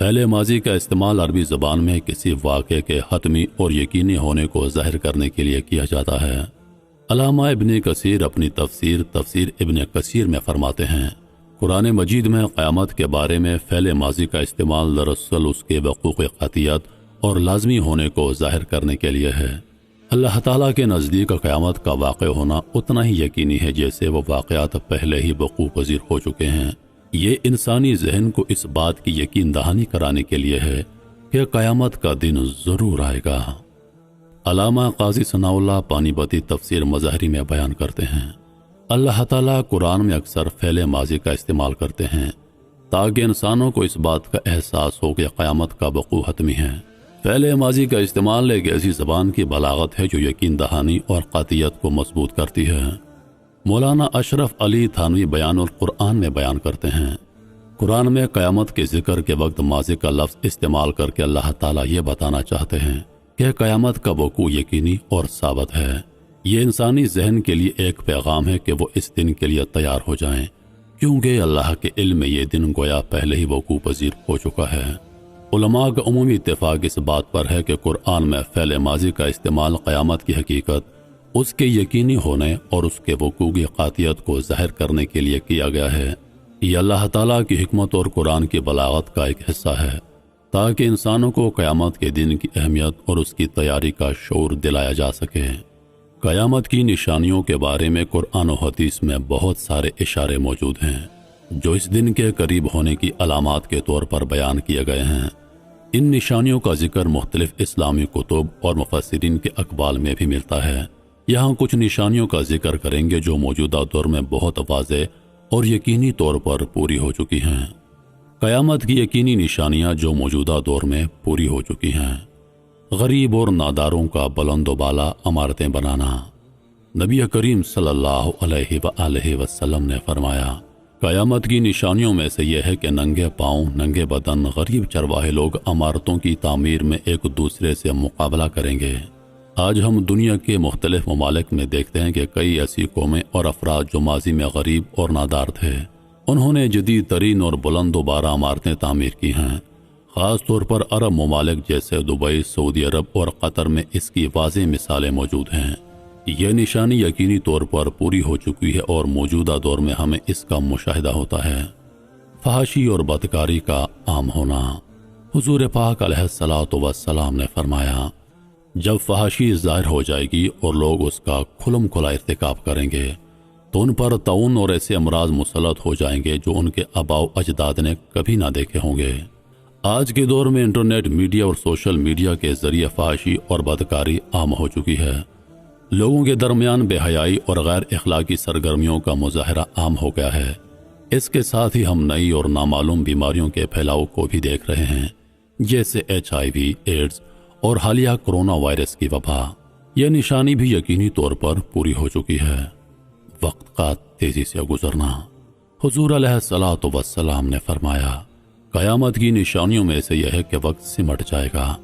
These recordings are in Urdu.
فعل ماضی کا استعمال عربی زبان میں کسی واقعے کے حتمی اور یقینی ہونے کو ظاہر کرنے کے لیے کیا جاتا ہے۔ علامہ ابن کثیر اپنی تفسیر ابن کثیر میں فرماتے ہیں، قرآن مجید میں قیامت کے بارے میں فعل ماضی کا استعمال دراصل اس کے وقوع قطعیت اور لازمی ہونے کو ظاہر کرنے کے لیے ہے۔ اللہ تعالیٰ کے نزدیک قیامت کا واقع ہونا اتنا ہی یقینی ہے جیسے وہ واقعات پہلے ہی وقوع پذیر ہو چکے ہیں۔ یہ انسانی ذہن کو اس بات کی یقین دہانی کرانے کے لیے ہے کہ قیامت کا دن ضرور آئے گا۔ علامہ قاضی ثناء اللہ پانی پتی تفسیر مظاہری میں بیان کرتے ہیں، اللہ تعالیٰ قرآن میں اکثر فعل ماضی کا استعمال کرتے ہیں تاکہ انسانوں کو اس بات کا احساس ہو کہ قیامت کا وقوع حتمی ہے۔ فعل ماضی کا استعمال ایک ایسی زبان کی بلاغت ہے جو یقین دہانی اور قاطعیت کو مضبوط کرتی ہے۔ مولانا اشرف علی تھانوی بیان القرآن میں بیان کرتے ہیں، قرآن میں قیامت کے ذکر کے وقت ماضی کا لفظ استعمال کر کے اللہ تعالیٰ یہ بتانا چاہتے ہیں کہ قیامت کا وقوع یقینی اور ثابت ہے۔ یہ انسانی ذہن کے لیے ایک پیغام ہے کہ وہ اس دن کے لیے تیار ہو جائیں، کیونکہ اللہ کے علم میں یہ دن گویا پہلے ہی وقوع پذیر ہو چکا ہے۔ علماء کا عمومی اتفاق اس بات پر ہے کہ قرآن میں فعل ماضی کا استعمال قیامت کی حقیقت، اس کے یقینی ہونے اور اس کے وقوع کی قاطعیت کو ظاہر کرنے کے لیے کیا گیا ہے۔ یہ اللہ تعالیٰ کی حکمت اور قرآن کی بلاغت کا ایک حصہ ہے تاکہ انسانوں کو قیامت کے دن کی اہمیت اور اس کی تیاری کا شعور دلایا جا سکے۔ قیامت کی نشانیوں کے بارے میں قرآن و حدیث میں بہت سارے اشارے موجود ہیں جو اس دن کے قریب ہونے کی علامات کے طور پر بیان کیے گئے ہیں۔ ان نشانیوں کا ذکر مختلف اسلامی کتب اور مفسرین کے اقوال میں بھی ملتا ہے۔ یہاں کچھ نشانیوں کا ذکر کریں گے جو موجودہ دور میں بہت واضح اور یقینی طور پر پوری ہو چکی ہیں۔ قیامت کی یقینی نشانیاں جو موجودہ دور میں پوری ہو چکی ہیں۔ غریب اور ناداروں کا بلند و بالا عمارتیں بنانا۔ نبی کریم صلی اللہ علیہ وآلہ وسلم نے فرمایا، قیامت کی نشانیوں میں سے یہ ہے کہ ننگے پاؤں، ننگے بدن غریب چرواہے لوگ عمارتوں کی تعمیر میں ایک دوسرے سے مقابلہ کریں گے۔ آج ہم دنیا کے مختلف ممالک میں دیکھتے ہیں کہ کئی ایسی قومیں اور افراد جو ماضی میں غریب اور نادار تھے، انہوں نے جدید ترین اور بلند و بالا عمارتیں تعمیر کی ہیں۔ خاص طور پر عرب ممالک جیسے دبئی، سعودی عرب اور قطر میں اس کی واضح مثالیں موجود ہیں۔ یہ نشانی یقینی طور پر پوری ہو چکی ہے اور موجودہ دور میں ہمیں اس کا مشاہدہ ہوتا ہے۔ فحاشی اور بدکاری کا عام ہونا۔ حضور پاک علیہ الصلاۃ والسلام نے فرمایا، جب فحاشی ظاہر ہو جائے گی اور لوگ اس کا کھلم کھلا ارتکاب کریں گے تو ان پر طاعون اور ایسے امراض مسلط ہو جائیں گے جو ان کے آباء و اجداد نے کبھی نہ دیکھے ہوں گے۔ آج کے دور میں انٹرنیٹ میڈیا اور سوشل میڈیا کے ذریعے فحاشی اور بدکاری عام ہو چکی ہے۔ لوگوں کے درمیان بے حیائی اور غیر اخلاقی سرگرمیوں کا مظاہرہ عام ہو گیا ہے۔ اس کے ساتھ ہی ہم نئی اور نامعلوم بیماریوں کے پھیلاؤ کو بھی دیکھ رہے ہیں، جیسے HIV، ایڈز اور حالیہ کرونا وائرس کی وبا۔ یہ نشانی بھی یقینی طور پر پوری ہو چکی ہے۔ وقت کا تیزی سے گزرنا۔ حضور علیہ الصلاۃ والسلام نے فرمایا، قیامت کی نشانیوں میں سے یہ ہے کہ وقت سمٹ جائے گا،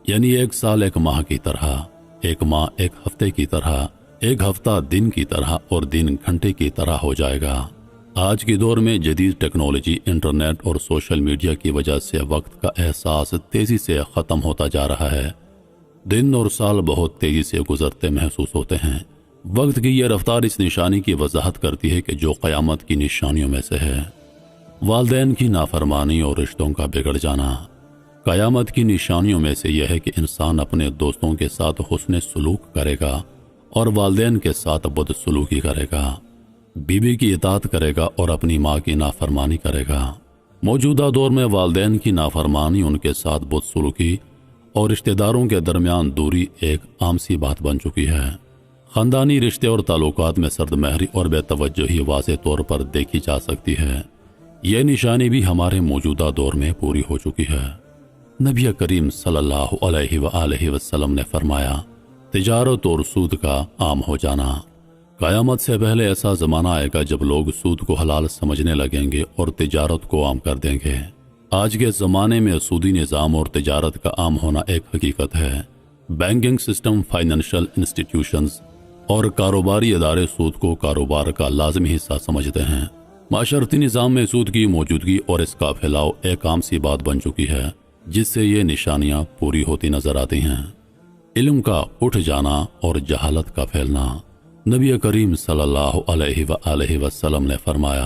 یعنی ایک سال ایک ماہ کی طرح، ایک ماہ ایک ہفتے کی طرح، ایک ہفتہ دن کی طرح اور دن گھنٹے کی طرح ہو جائے گا۔ آج کے دور میں جدید ٹیکنالوجی، انٹرنیٹ اور سوشل میڈیا کی وجہ سے وقت کا احساس تیزی سے ختم ہوتا جا رہا ہے۔ دن اور سال بہت تیزی سے گزرتے محسوس ہوتے ہیں۔ وقت کی یہ رفتار اس نشانی کی وضاحت کرتی ہے کہ جو قیامت کی نشانیوں میں سے ہے۔ والدین کی نافرمانی اور رشتوں کا بگڑ جانا۔ قیامت کی نشانیوں میں سے یہ ہے کہ انسان اپنے دوستوں کے ساتھ حسن سلوک کرے گا اور والدین کے ساتھ بد سلوکی کرے گا، بیوی کی اطاعت کرے گا اور اپنی ماں کی نافرمانی کرے گا۔ موجودہ دور میں والدین کی نافرمانی، ان کے ساتھ بد سلوکی اور رشتہ داروں کے درمیان دوری ایک عام سی بات بن چکی ہے۔ خاندانی رشتے اور تعلقات میں سرد مہری اور بے توجہی واضح طور پر دیکھی جا سکتی ہے۔ یہ نشانی بھی ہمارے موجودہ دور میں پوری ہو چکی ہے۔ نبی کریم صلی اللہ علیہ وآلہ وسلم نے فرمایا، تجارت اور سود کا عام ہو جانا۔ قیامت سے پہلے ایسا زمانہ آئے گا جب لوگ سود کو حلال سمجھنے لگیں گے اور تجارت کو عام کر دیں گے۔ آج کے زمانے میں سودی نظام اور تجارت کا عام ہونا ایک حقیقت ہے۔ بینکنگ سسٹم، فائنینشل انسٹیٹیوشنز اور کاروباری ادارے سود کو کاروبار کا لازمی حصہ سمجھتے ہیں۔ معاشرتی نظام میں سود کی موجودگی اور اس کا پھیلاؤ ایک عام سی بات بن چکی ہے، جس سے یہ نشانیاں پوری ہوتی نظر آتی ہیں۔ علم کا اٹھ جانا اور جہالت کا پھیلنا۔ نبی کریم صلی اللہ علیہ وآلہ وسلم نے فرمایا،